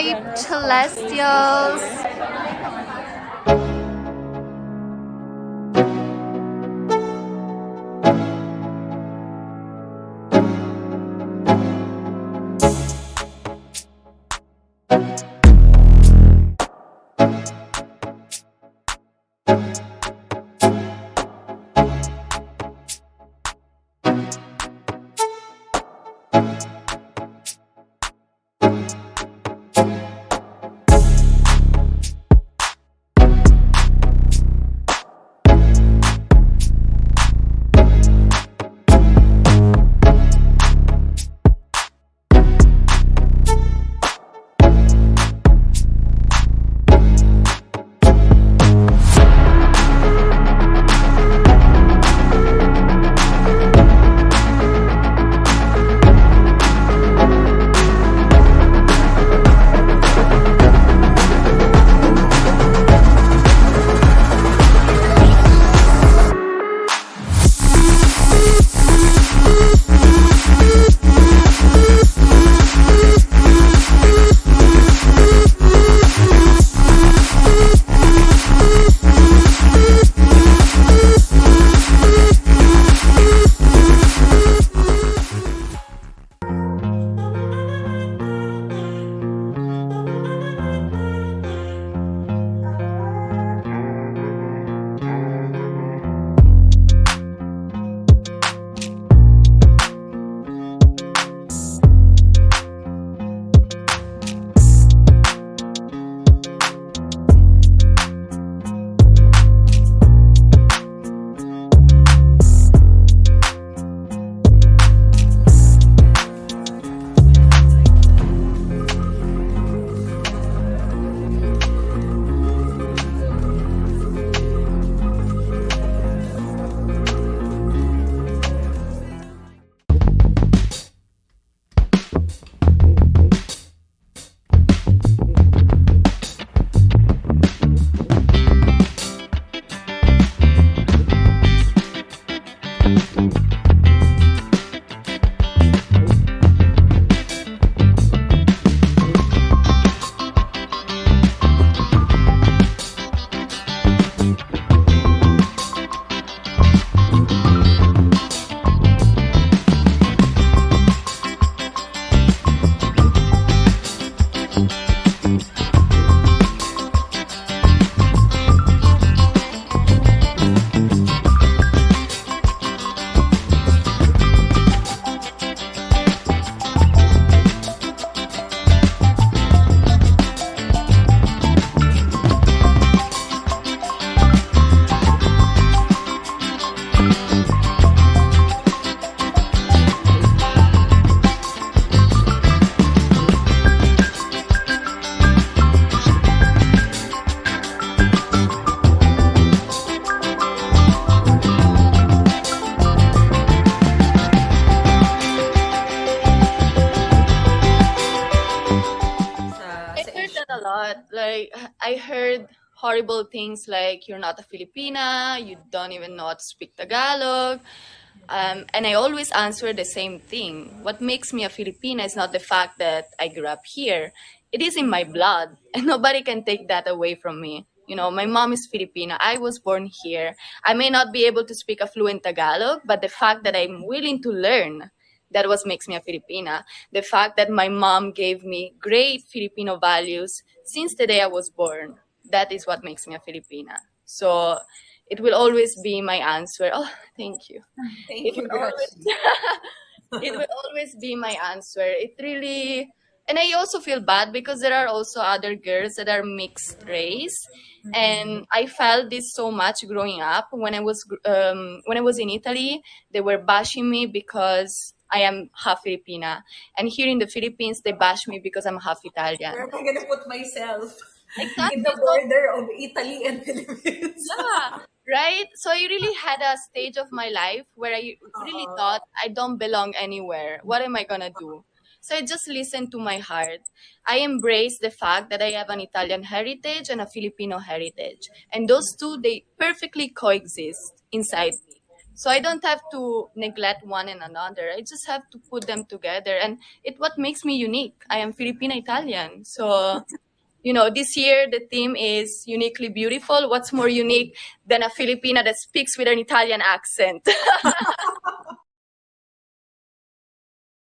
my celestials. I heard that a lot. Like, I heard horrible things like you're not a Filipina, you don't even know how to speak Tagalog. And I always answer the same thing. What makes me a Filipina is not the fact that I grew up here. It is in my blood, and nobody can take that away from me. You know, my mom is Filipina. I was born here. I may not be able to speak a fluent Tagalog, but the fact that I'm willing to learn, that what makes me a Filipina. The fact that my mom gave me great Filipino values since the day I was born, that is what makes me a Filipina. So it will always be my answer. Oh, thank you. Thank you, Always, it will always be my answer. It really, and I also feel bad because there are also other girls that are mixed race, and I felt this so much growing up. When I was in Italy, they were bashing me because I am half Filipina, and here in the Philippines, they bash me because I'm half Italian. Where am I gonna put myself? In Exactly. the border of Italy and Philippines. Yeah, right. So I really had a stage of my life where I really thought I don't belong anywhere. What am I gonna do? So I just listened to my heart. I embrace the fact that I have an Italian heritage and a Filipino heritage. And those two, they perfectly coexist inside me. So I don't have to neglect one and another. I just have to put them together, and it what makes me unique. I am Filipina Italian, so this year the theme is uniquely beautiful. What's more unique than a Filipina that speaks with an Italian accent?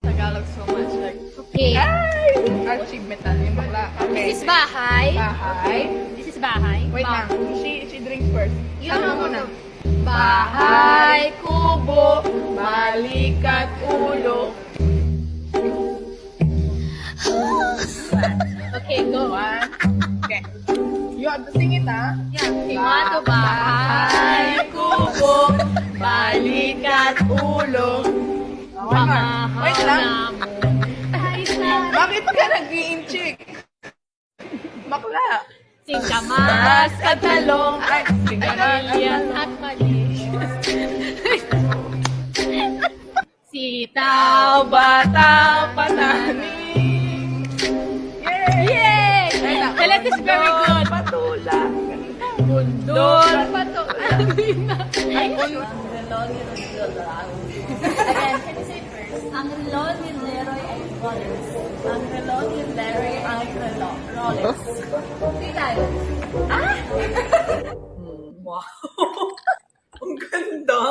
Tagalog so much, like. Okay. Achievement na yung bakla. Okay. This is bahay. Bahay. This is bahay. Wait lang. She drinks first. Yun. Ano muna? Bahay, kubo, balikat, ulo. Okay, go. One. Okay. You have to sing it, ha? Yeah. Okay, one, two, bahay. kubo, balikat, ulo. One more. Wait lang. Bakit ka nag-i-inchik? Bakla. Singkamas, At talong. Ay, Alias at mali. Sitaw, bata, pananim. Yay! Yay! Ay, naku. Celeste is very good. Patula. Bundol, patula. Ay, Again, can you say it first? Ang reloj ni Leroy ay Rolex. Ang reloj ni Leroy ay Rolex. Sige tayo. Wow. Ang ganda.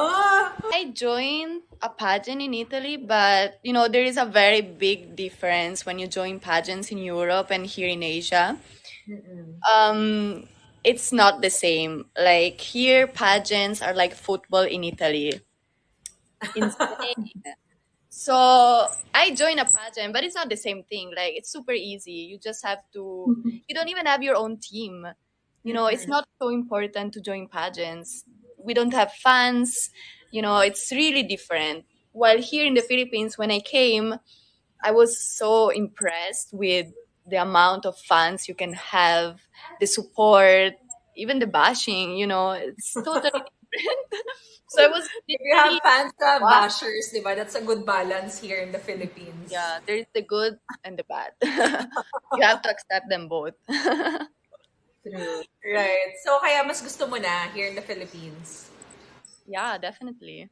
I joined a pageant in Italy, but there is a very big difference when you join pageants in Europe and here in Asia. It's not the same. Like here, pageants are like football in Italy. In Spain. So I joined a pageant, but it's not the same thing. Like it's super easy. You just have to. You don't even have your own team. It's not so important to join pageants. We don't have fans. It's really different. While here in the Philippines, when I came, I was so impressed with the amount of fans you can have, the support, even the bashing. It's totally different. So I was If you have fans ka, Wow. bashers, di ba? That's a good balance here in the Philippines. Yeah, there's the good and the bad. You have to accept them both. True. Right. So, kaya mas gusto mo na here in the Philippines? Yeah, definitely.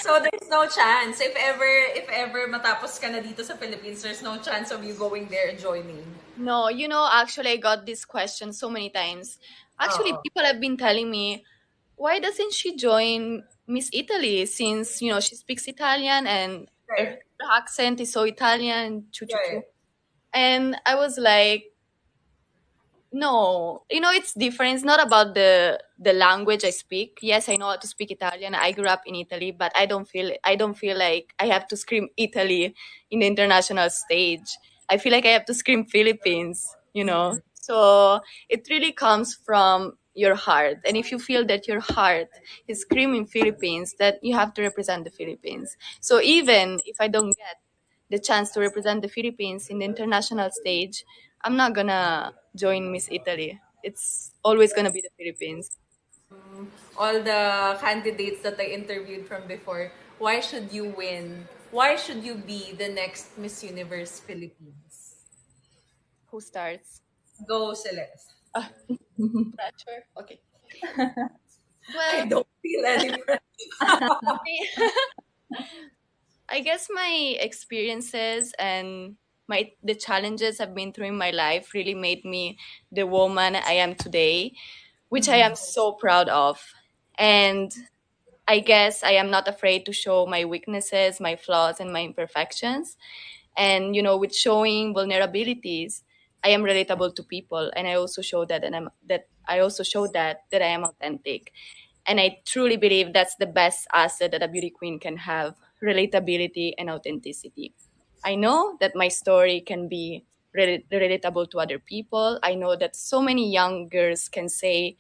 So, there's no chance. If ever matapos ka na dito sa Philippines, there's no chance of you going there and joining. No, actually, I got this question so many times. Actually, Oo. people have been telling me, why doesn't she join Miss Italy since, she speaks Italian and Right. her accent is so Italian, choo choo choo. Right. And I was like, no, it's different. It's not about the language I speak. Yes, I know how to speak Italian. I grew up in Italy, but I don't feel like I have to scream Italy in the international stage. I feel like I have to scream Philippines. So it really comes from your heart. And if you feel that your heart is screaming Philippines, that you have to represent the Philippines. So even if I don't get the chance to represent the Philippines in the international stage, I'm not gonna join Miss Italy. It's always gonna be the Philippines. All the candidates that I interviewed from before, why should you win? Why should you be the next Miss Universe Philippines? Who starts? Go, Celeste. Pressure. Okay. I Well, don't feel any pressure. I guess my experiences and the challenges I've been through in my life really made me the woman I am today, which I am so proud of. And I guess I am not afraid to show my weaknesses, my flaws, and my imperfections. And with showing vulnerabilities, I am relatable to people, and I also show that, and I also show that I am authentic. And I truly believe that's the best asset that a beauty queen can have: relatability and authenticity. I know that my story can be relatable to other people. I know that so many young girls can say,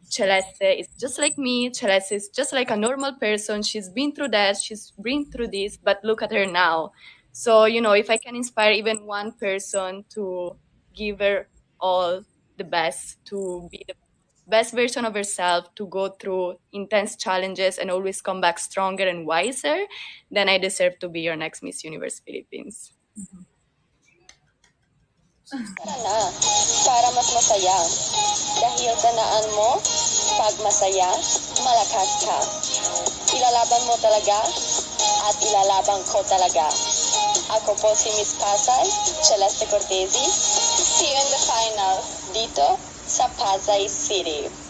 Celeste is just like me. Celeste is just like a normal person. She's been through that. She's been through this, but look at her now. So, if I can inspire even one person to give her all the best, to be the best version of herself, to go through intense challenges and always come back stronger and wiser, then I deserve to be your next Miss Universe Philippines. Na para mas masaya. Dahil tanaan mo, Pag masaya, malakas ka. Ilalaban mo talaga at ilalaban ko talaga. Ako po si Miss Pasay, Celeste Cortesi. See you in the final dito sa Pasay City.